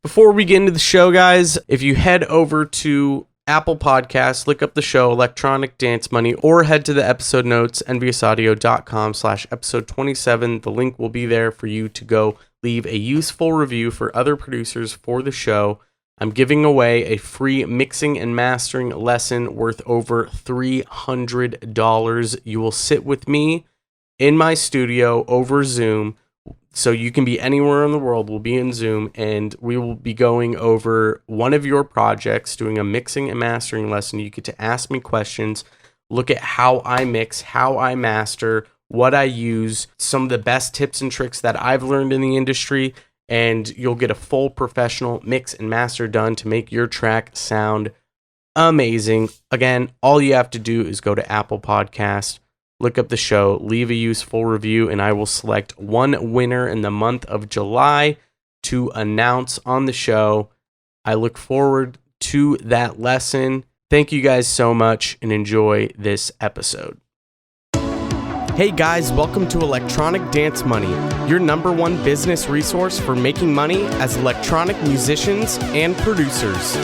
Before we get into the show, guys, if you head over to Apple Podcasts, look up the show Electronic Dance Money, or head to the episode notes, enviousaudio.com/episode 27. The link will be there for you to go leave a useful review for other producers for the show. I'm giving away a free mixing and mastering lesson worth over $300. You will sit with me in my studio over Zoom. So you can be anywhere in the world. We'll be in Zoom, and we will be going over one of your projects, doing a mixing and mastering lesson. You get to ask me questions, look at how I mix, how I master, what I use, some of the best tips and tricks that I've learned in the industry, and you'll get a full professional mix and master done to make your track sound amazing. Again, all you have to do is go to Apple Podcast, look up the show, leave a useful review, and I will select one winner in the month of July to announce on the show. I look forward to that lesson. Thank you guys so much and enjoy this episode. Hey guys, welcome to Electronic Dance Money, your number one business resource for making money as electronic musicians and producers.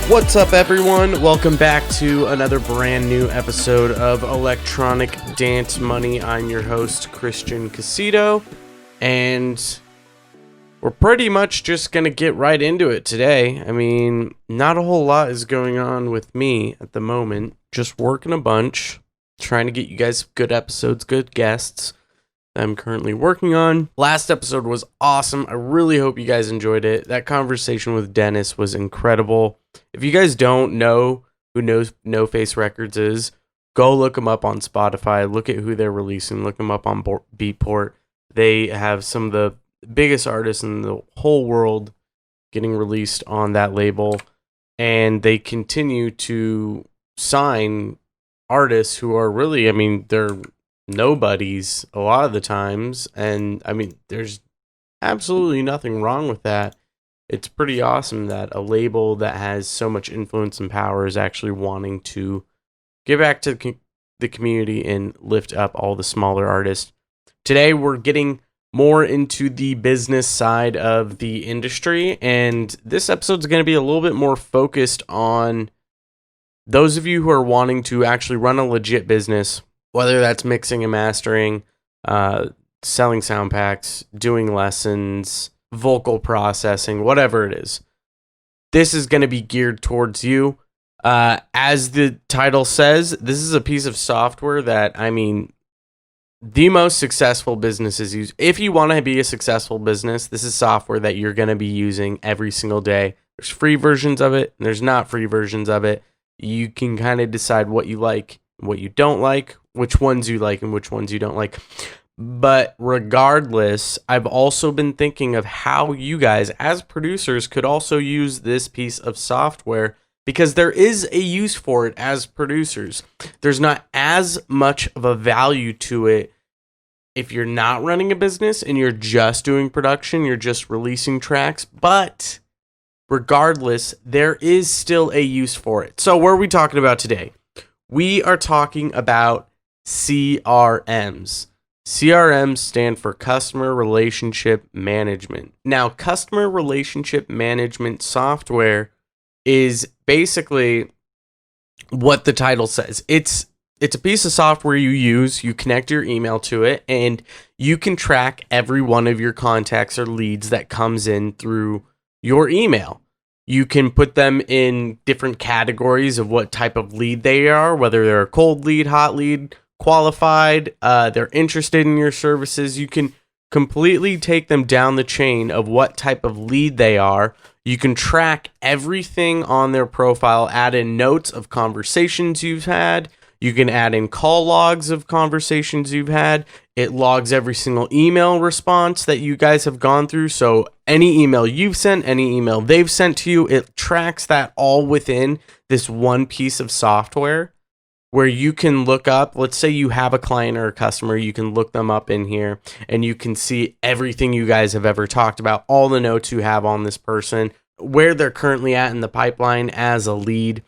What's up, everyone? Welcome back to another brand new episode of Electronic Dance Money. I'm your host, Christian Casito, and we're pretty much just going to get right into it today. I mean, not a whole lot is going on with me at the moment. Just working a bunch, trying to get you guys good episodes, good guests that I'm currently working on. Last episode was awesome. I really hope you guys enjoyed it. That conversation with Dennis was incredible. If you guys don't know who No Face Records is, go look them up on Spotify. Look at who they're releasing. Look them up on Beatport. They have some of the biggest artists in the whole world getting released on that label. And they continue to sign artists who are really, they're nobodies a lot of the times. And, there's absolutely nothing wrong with that. It's pretty awesome that a label that has so much influence and power is actually wanting to give back to the community and lift up all the smaller artists. Today, we're getting more into the business side of the industry, and this episode is going to be a little bit more focused on those of you who are wanting to actually run a legit business, whether that's mixing and mastering, selling sound packs, doing lessons, vocal processing, whatever it is. This is going to be geared towards you. As the title says, this is a piece of software that, the most successful businesses use. If you want to be a successful business, this is software that you're going to be using every single day. There's free versions of it, and there's not free versions of it. You can kind of decide what you like and what you don't like, which ones you like and which ones you don't like. But regardless, I've also been thinking of how you guys, as producers, could also use this piece of software, because there is a use for it as producers. There's not as much of a value to it if you're not running a business and you're just doing production, you're just releasing tracks. But regardless, there is still a use for it. So what are we talking about today? We are talking about CRMs. CRMs stand for Customer Relationship Management. Now, Customer Relationship Management software is basically what the title says. It's a piece of software you use, you connect your email to it, and you can track every one of your contacts or leads that comes in through your email. You can put them in different categories of what type of lead they are, whether they're a cold lead, hot lead, qualified, they're interested in your services. You can completely take them down the chain of what type of lead they are. You can track everything on their profile, add in notes of conversations you've had. You can add in call logs of conversations you've had. It logs every single email response that you guys have gone through. So any email you've sent, any email they've sent to you, it tracks that all within this one piece of software. where you can look up, let's say you have a client or a customer, you can look them up in here and you can see everything you guys have ever talked about, all the notes you have on this person, where they're currently at in the pipeline as a lead.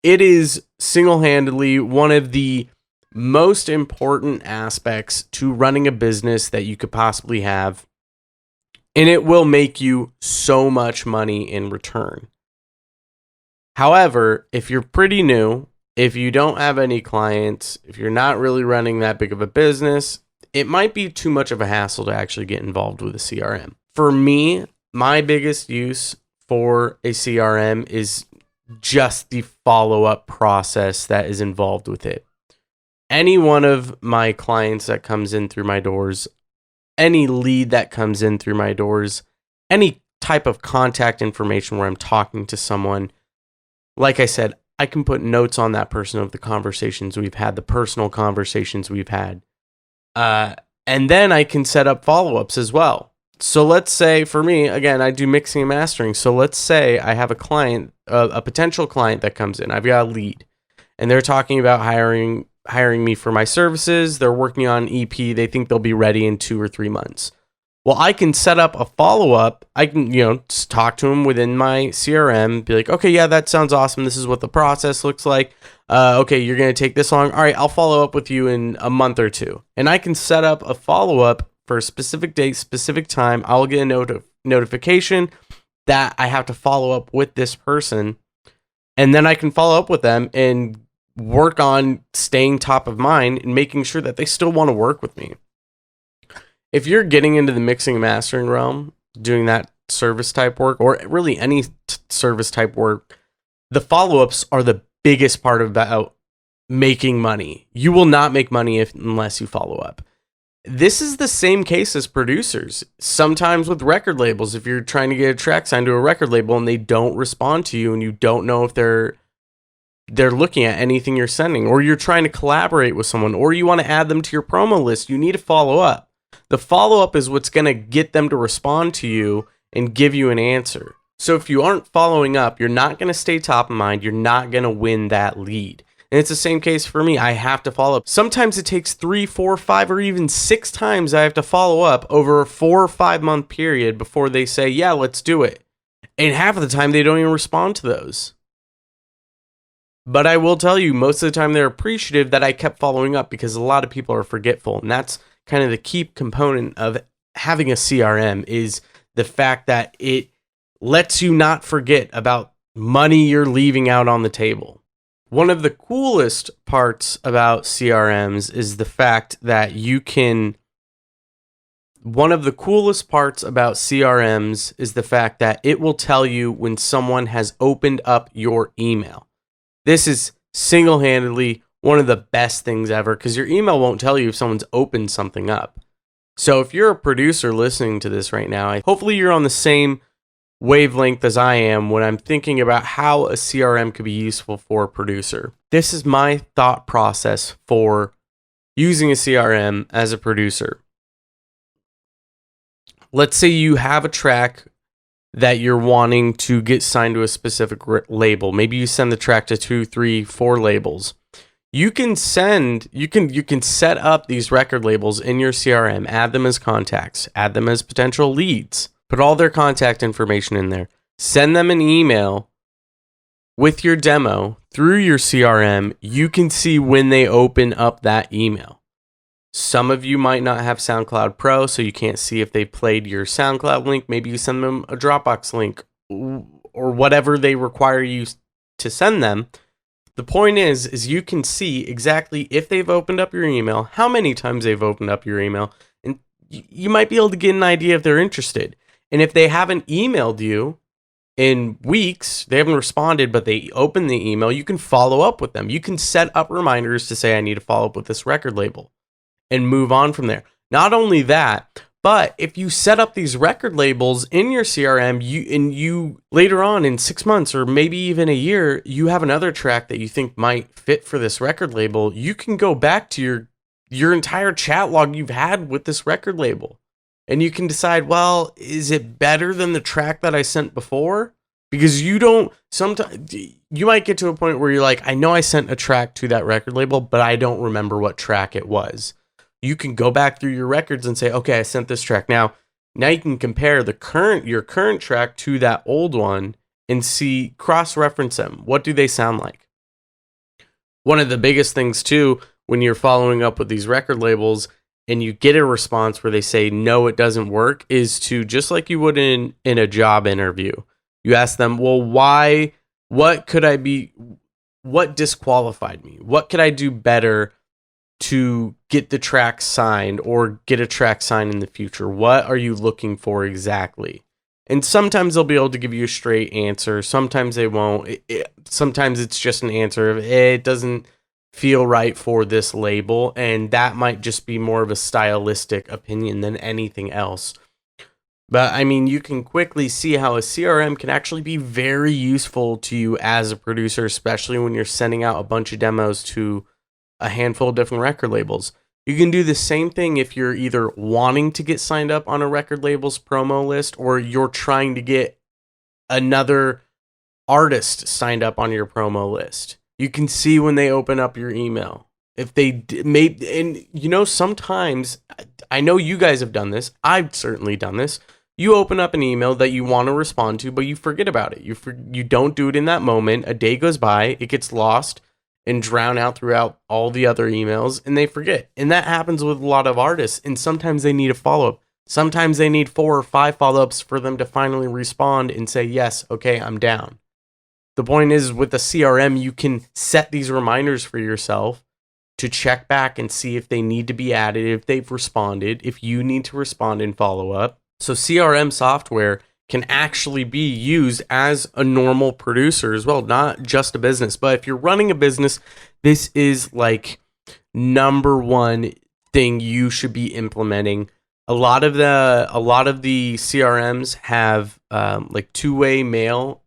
It is single-handedly one of the most important aspects to running a business that you could possibly have. And it will make you so much money in return. However, if you're pretty new, if you don't have any clients, if you're not really running that big of a business, it might be too much of a hassle to actually get involved with a CRM. For me, my biggest use for a CRM is just the follow-up process that is involved with it. Any one of my clients that comes in through my doors, any lead that comes in through my doors, any type of contact information where I'm talking to someone, like I said, I can put notes on that person of the conversations we've had, the personal conversations we've had. And then I can set up follow-ups as well. So let's say, for me, again, I do mixing and mastering. So let's say I have a client, a potential client that comes in. I've got a lead, and they're talking about hiring me for my services. They're working on EP. They think they'll be ready in 2 or 3 months. Well, I can set up a follow-up. I can, just talk to them within my CRM, be like, okay, yeah, that sounds awesome. This is what the process looks like. Okay, you're going to take this long. All right, I'll follow up with you in a month or 2. And I can set up a follow-up for a specific date, specific time. I'll get a notification that I have to follow up with this person. And then I can follow up with them and work on staying top of mind and making sure that they still want to work with me. If you're getting into the mixing and mastering realm, doing that service type work, or really any service type work, the follow-ups are the biggest part about making money. You will not make money unless you follow up. This is the same case as producers. Sometimes with record labels, if you're trying to get a track signed to a record label and they don't respond to you and you don't know if they're looking at anything you're sending, or you're trying to collaborate with someone, or you want to add them to your promo list, you need to follow up. The follow-up is what's going to get them to respond to you and give you an answer. So if you aren't following up, you're not going to stay top of mind. You're not going to win that lead. And it's the same case for me. I have to follow up. Sometimes it takes 3, 4, 5, or even 6 times I have to follow up over a 4 or 5 month period before they say, yeah, let's do it. And half of the time, they don't even respond to those. But I will tell you, most of the time, they're appreciative that I kept following up, because a lot of people are forgetful. And that's kind of the key component of having a CRM, is the fact that it lets you not forget about money you're leaving out on the table. One of the coolest parts about CRMs is the fact that it will tell you when someone has opened up your email. This is single-handedly one of the best things ever, because your email won't tell you if someone's opened something up. So if you're a producer listening to this right now, hopefully you're on the same wavelength as I am when I'm thinking about how a CRM could be useful for a producer. This is my thought process for using a CRM as a producer. Let's say you have a track that you're wanting to get signed to a specific label. Maybe you send the track to 2, 3, 4 labels. You can set up these record labels in your CRM, add them as contacts, add them as potential leads, put all their contact information in there, send them an email with your demo through your CRM. You can see when they open up that email. Some of you might not have SoundCloud Pro, so you can't see if they played your SoundCloud link. Maybe you send them a Dropbox link or whatever they require you to send them. The point is you can see exactly if they've opened up your email, how many times they've opened up your email, and you might be able to get an idea if they're interested. And if they haven't emailed you in weeks, they haven't responded, but they opened the email, you can follow up with them. You can set up reminders to say, I need to follow up with this record label, and move on from there. Not only that, but if you set up these record labels in your CRM, you later on in 6 months or maybe even a year, you have another track that you think might fit for this record label, you can go back to your entire chat log you've had with this record label. And you can decide, well, is it better than the track that I sent before? because you don't, sometimes you might get to a point where you're like, I know I sent a track to that record label, but I don't remember what track it was. You can go back through your records and say, okay, I sent this track. Now you can compare your current track to that old one and see, cross-reference them. What do they sound like? One of the biggest things too, when you're following up with these record labels and you get a response where they say, no, it doesn't work, is to, just like you would in a job interview, you ask them, well, why, what disqualified me? What could I do better to get the track signed or get a track signed in the future? What are you looking for exactly? And sometimes they'll be able to give you a straight answer. Sometimes they won't. Sometimes it's just an answer of, it doesn't feel right for this label. And that might just be more of a stylistic opinion than anything else. But I mean, you can quickly see how a CRM can actually be very useful to you as a producer, especially when you're sending out a bunch of demos to a handful of different record labels. You can do the same thing if you're either wanting to get signed up on a record label's promo list or you're trying to get another artist signed up on your promo list. You can see when they open up your email. If they made, and you know, sometimes, I know you guys have done this. I've certainly done this. You open up an email that you want to respond to, but you forget about it. You don't do it in that moment. A day goes by, it gets lost and drown out throughout all the other emails, and they forget. And that happens with a lot of artists, and sometimes they need a follow-up. Sometimes they need 4 or 5 follow-ups for them to finally respond and say, yes, okay, I'm down. The point is, with the CRM, you can set these reminders for yourself to check back and see if they need to be added, if they've responded, if you need to respond and follow up. So CRM software can actually be used as a normal producer as well, not just a business. But if you're running a business, this is like number one thing you should be implementing. A lot of the CRMs have like two-way mail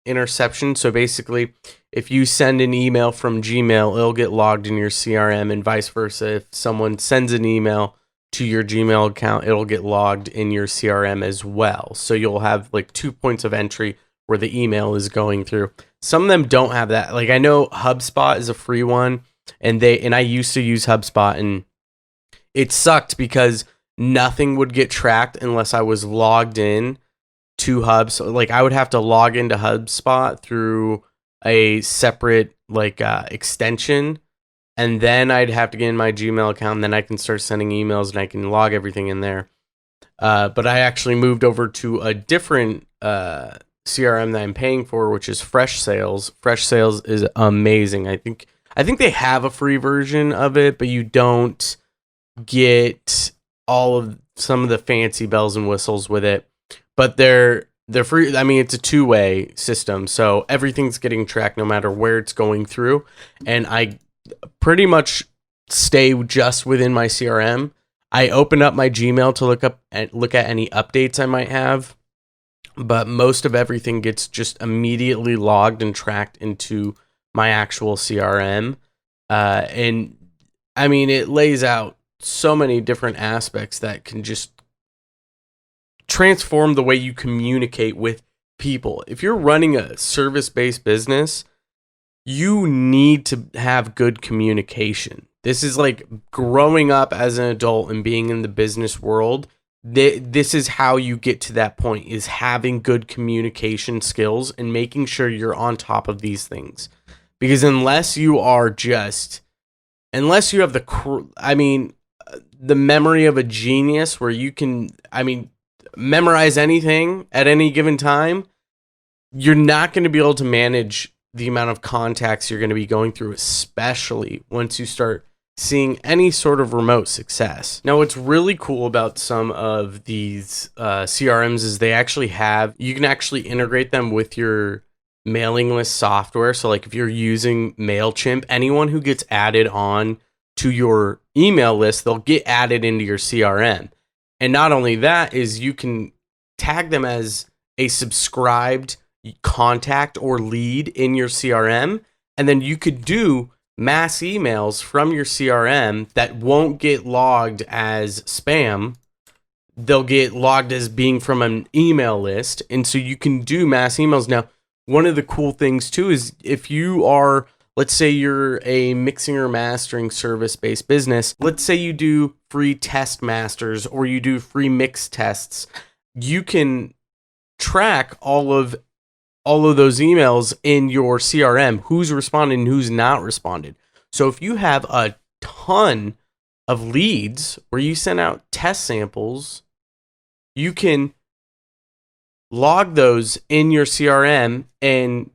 interception. So basically, if you send an email from Gmail, it'll get logged in your CRM, and vice versa. If someone sends an email to your Gmail account, it'll get logged in your CRM as well. So you'll have like 2 points of entry where the email is going through. Some of them don't have that. Like, I know HubSpot is a free one, and I used to use HubSpot, and it sucked because nothing would get tracked unless I was logged in to So like, I would have to log into HubSpot through a separate extension, and then I'd have to get in my Gmail account, and then I can start sending emails, and I can log everything in there. But I actually moved over to a different CRM that I'm paying for, which is Fresh Sales. Fresh Sales is amazing. I think they have a free version of it, but you don't get some of the fancy bells and whistles with it. But they're free. I mean, it's a two-way system, so everything's getting tracked no matter where it's going through. And I pretty much stay just within my CRM. I open up my Gmail to look at any updates I might have, but most of everything gets just immediately logged and tracked into my actual CRM. And I mean, it lays out so many different aspects that can just transform the way you communicate with people. If you're running a service-based business, you need to have good communication. This is like growing up as an adult and being in the business world. This is how you get to that point, is having good communication skills and making sure you're on top of these things. Because unless you have the memory of a genius where you can, memorize anything at any given time, you're not going to be able to manage the amount of contacts you're going to be going through, especially once you start seeing any sort of remote success. Now, what's really cool about some of these CRMs is you can actually integrate them with your mailing list software. So like if you're using MailChimp, anyone who gets added on to your email list, they'll get added into your CRM. And not only that, is you can tag them as a subscribed contact or lead in your CRM, and then you could do mass emails from your CRM that won't get logged as spam. they'll get logged as being from an email list. And so you can do mass emails. Now, one of the cool things too is if you are, let's say you're a mixing or mastering service-based business, let's say you do free test masters or you do free mix tests, you can track all of those emails in your CRM, who's responded and who's not responded. So if you have a ton of leads where you send out test samples, you can log those in your CRM and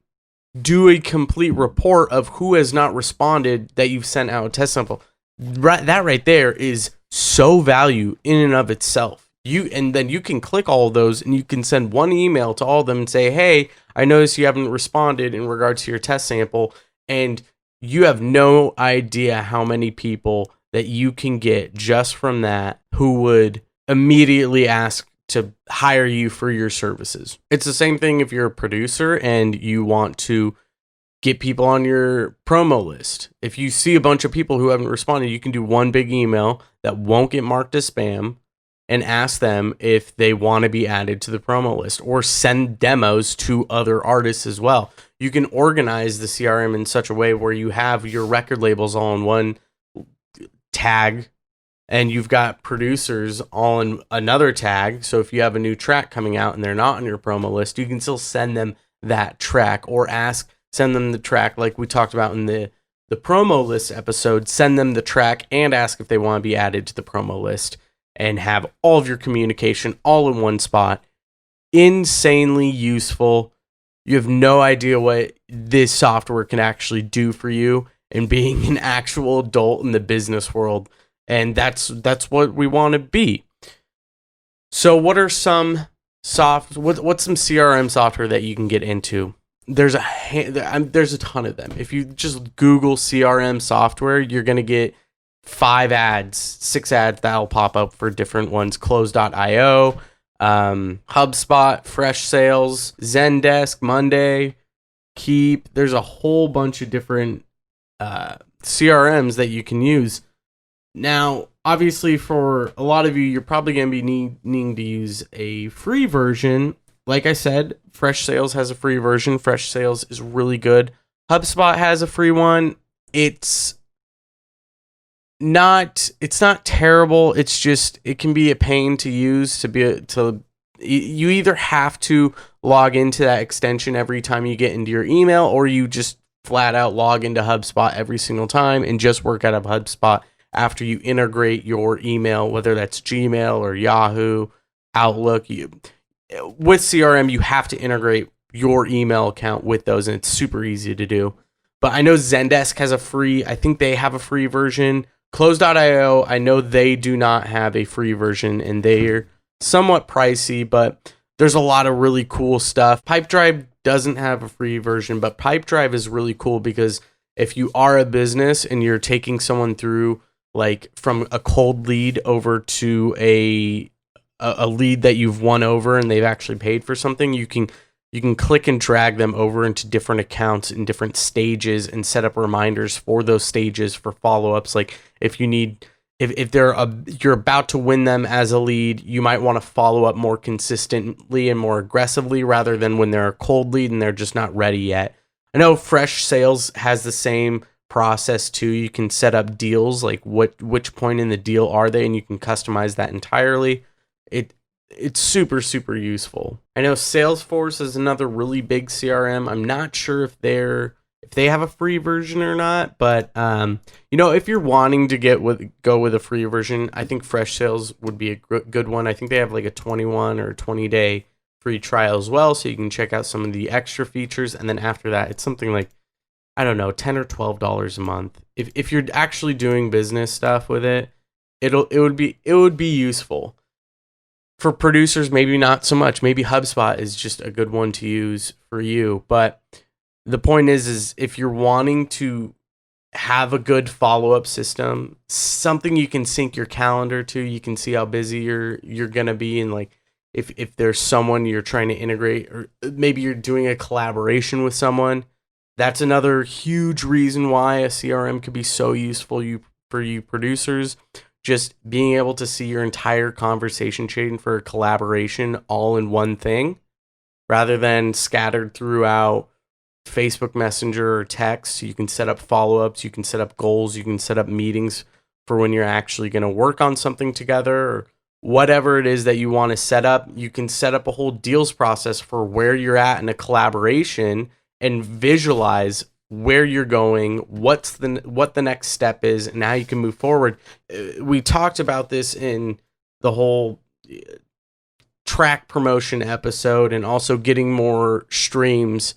do a complete report of who has not responded that you've sent out a test sample. That right there is so value in and of itself. And then you can click all of those and you can send one email to all of them and say, hey, I noticed you haven't responded in regards to your test sample. And you have no idea how many people that you can get just from that who would immediately ask to hire you for your services. It's the same thing if you're a producer and you want to get people on your promo list. If you see a bunch of people who haven't responded, you can do one big email that won't get marked as spam and ask them if they want to be added to the promo list, or send demos to other artists as well. You can organize the CRM in such a way where you have your record labels all in one tag and you've got producers all in another tag. So if you have a new track coming out and they're not on your promo list, you can still send them that track, or send them the track like we talked about in the promo list episode. Send them the track and ask if they want to be added to the promo list, and have all of your communication all in one spot. Insanely useful. You have no idea what this software can actually do for you, and being an actual adult in the business world. And that's what we want to be. So what are some what's some CRM software that you can get into? There's a ton of them. If you just Google CRM software, you're going to get 6 ads that'll pop up for different ones. Close.io, HubSpot, Fresh Sales, Zendesk, Monday, Keep. There's a whole bunch of different CRMs that you can use. Now, obviously, for a lot of you, you're probably going to be needing to use a free version. Like I said, Fresh Sales has a free version. Fresh Sales is really good. HubSpot has a free one. It's not terrible. It's just, it can be a pain to use. You either have to log into that extension every time you get into your email, or you just flat out log into HubSpot every single time and just work out of HubSpot after you integrate your email, whether that's Gmail or Yahoo, Outlook. With CRM, you have to integrate your email account with those, and it's super easy to do. But I know Zendesk has I think they have a free version. Close.io, I know they do not have a free version, and they're somewhat pricey, but there's a lot of really cool stuff. Pipedrive doesn't have a free version, but Pipedrive is really cool because if you are a business and you're taking someone through, like, from a cold lead over to a lead that you've won over and they've actually paid for something, you can click and drag them over into different accounts in different stages and set up reminders for those stages for follow-ups. Like if you're about to win them as a lead, you might want to follow up more consistently and more aggressively rather than when they're a cold lead and they're just not ready yet. I know Fresh Sales has the same process too. You can set up deals, like which point in the deal are they, and you can customize that entirely. It's super, super useful. I know Salesforce is another really big CRM. I'm not sure if they have a free version or not, but if you're wanting to go with a free version, I think Fresh Sales would be a good one. I think they have like a 21 or 20-day free trial as well, so you can check out some of the extra features, and then after that, it's something like, I don't know, $10 or $12 a month. If you're actually doing business stuff with it, it would be useful. For producers, maybe not so much. Maybe HubSpot is just a good one to use for you. But the point is if you're wanting to have a good follow-up system, something you can sync your calendar to, you can see how busy you're gonna be, and like if there's someone you're trying to integrate, or maybe you're doing a collaboration with someone, that's another huge reason why a CRM could be so useful for you producers. just being able to see your entire conversation chain for a collaboration all in one thing, rather than scattered throughout Facebook Messenger or text. You can set up follow-ups, you can set up goals, you can set up meetings for when you're actually going to work on something together, or whatever it is that you want to set up. You can set up a whole deals process for where you're at in a collaboration and visualize where you're going, what the next step is, and how you can move forward. We talked about this in the whole track promotion episode, and also getting more streams,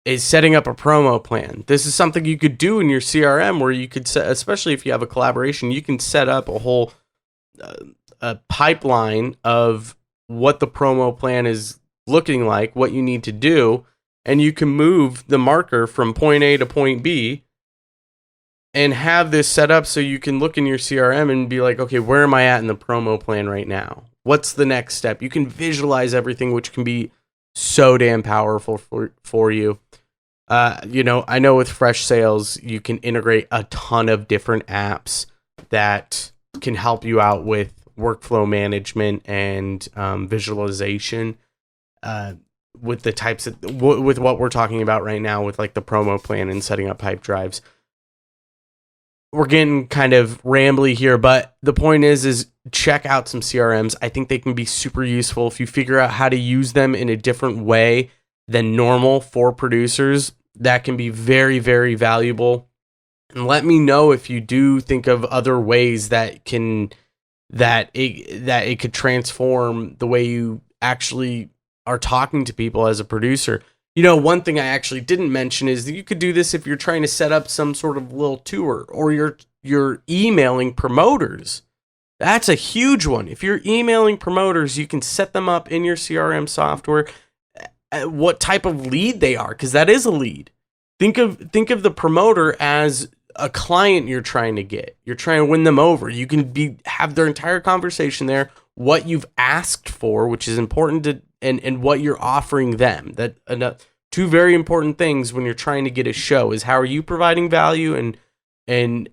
is setting up a promo plan. This is something you could do in your CRM, where you could set, especially if you have a collaboration, you can set up a whole a pipeline of what the promo plan is looking like, what you need to do, and you can move the marker from point A to point B and have this set up so you can look in your CRM and be like, okay, where am I at in the promo plan right now? What's the next step? You can visualize everything, which can be so damn powerful for you. I know with Fresh Sales, you can integrate a ton of different apps that can help you out with workflow management and visualization. With the types of with what we're talking about right now, with like the promo plan and setting up pipe drives. We're getting kind of rambly here, but the point is check out some CRMs. I think they can be super useful if you figure out how to use them in a different way than normal for producers. That can be very, very valuable. And let me know if you do think of other ways that it could transform the way you actually are talking to people as a producer. One thing I actually didn't mention is that you could do this if you're trying to set up some sort of little tour, or you're emailing promoters. That's a huge one. If you're emailing promoters, you can set them up in your CRM software, what type of lead they are, because that is a lead. Think of the promoter as a client you're trying to get. You're trying to win them over. You can have their entire conversation there, what you've asked for, which is important to, and what you're offering them. Two very important things when you're trying to get a show is, how are you providing value, and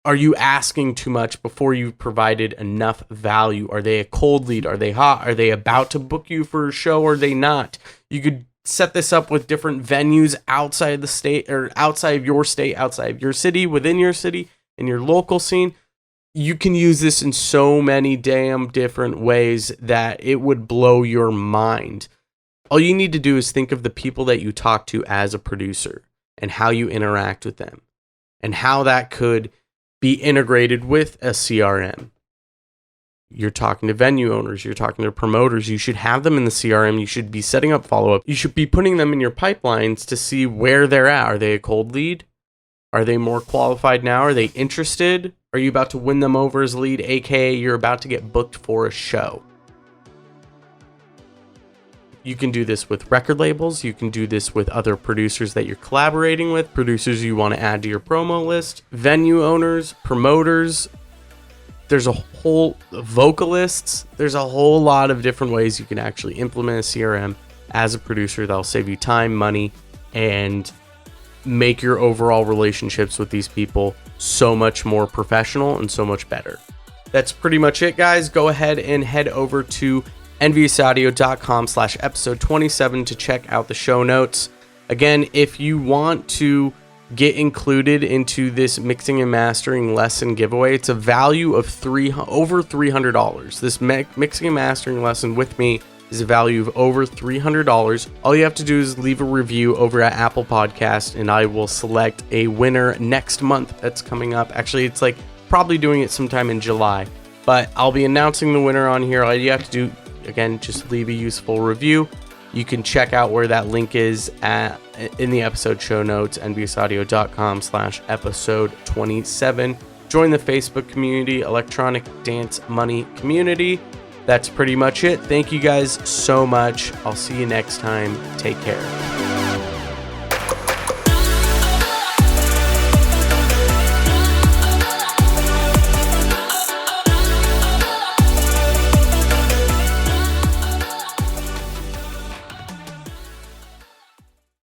are you asking too much before you've provided enough value? Are they a cold lead? Are they hot? Are they about to book you for a show? Or are they not? You could set this up with different venues outside the state, or outside of your state, outside of your city, within your city, in your local scene. You can use this in so many damn different ways that it would blow your mind. All you need to do is think of the people that you talk to as a producer, and how you interact with them, and how that could be integrated with a CRM. You're talking to venue owners, you're talking to promoters, you should have them in the CRM, you should be setting up follow-up, you should be putting them in your pipelines to see where they're at. Are they a cold lead? Are they more qualified now? Are they interested? Are you about to win them over as a lead, aka you're about to get booked for a show? You can do this with record labels, you can do this with other producers that you're collaborating with, producers you want to add to your promo list, venue owners, promoters. There's a whole vocalists. There's a whole lot of different ways you can actually implement a CRM as a producer that'll save you time, money, and make your overall relationships with these people so much more professional and so much better. That's pretty much it, guys. Go ahead and head over to enviousaudio.com/episode 27 to check out the show notes. Again, if you want to get included into this mixing and mastering lesson giveaway, it's a value of over $300. This mixing and mastering lesson with me is a value of over $300. All you have to do is leave a review over at Apple Podcast, and I will select a winner next month that's coming up. Actually, it's like probably doing it sometime in July, but I'll be announcing the winner on here. All you have to do, again, just leave a useful review. You can check out where that link is in the episode show notes, enviousaudio.com/episode 27. Join the Facebook community, Electronic Dance Money Community. That's pretty much it. Thank you guys so much. I'll see you next time. Take care.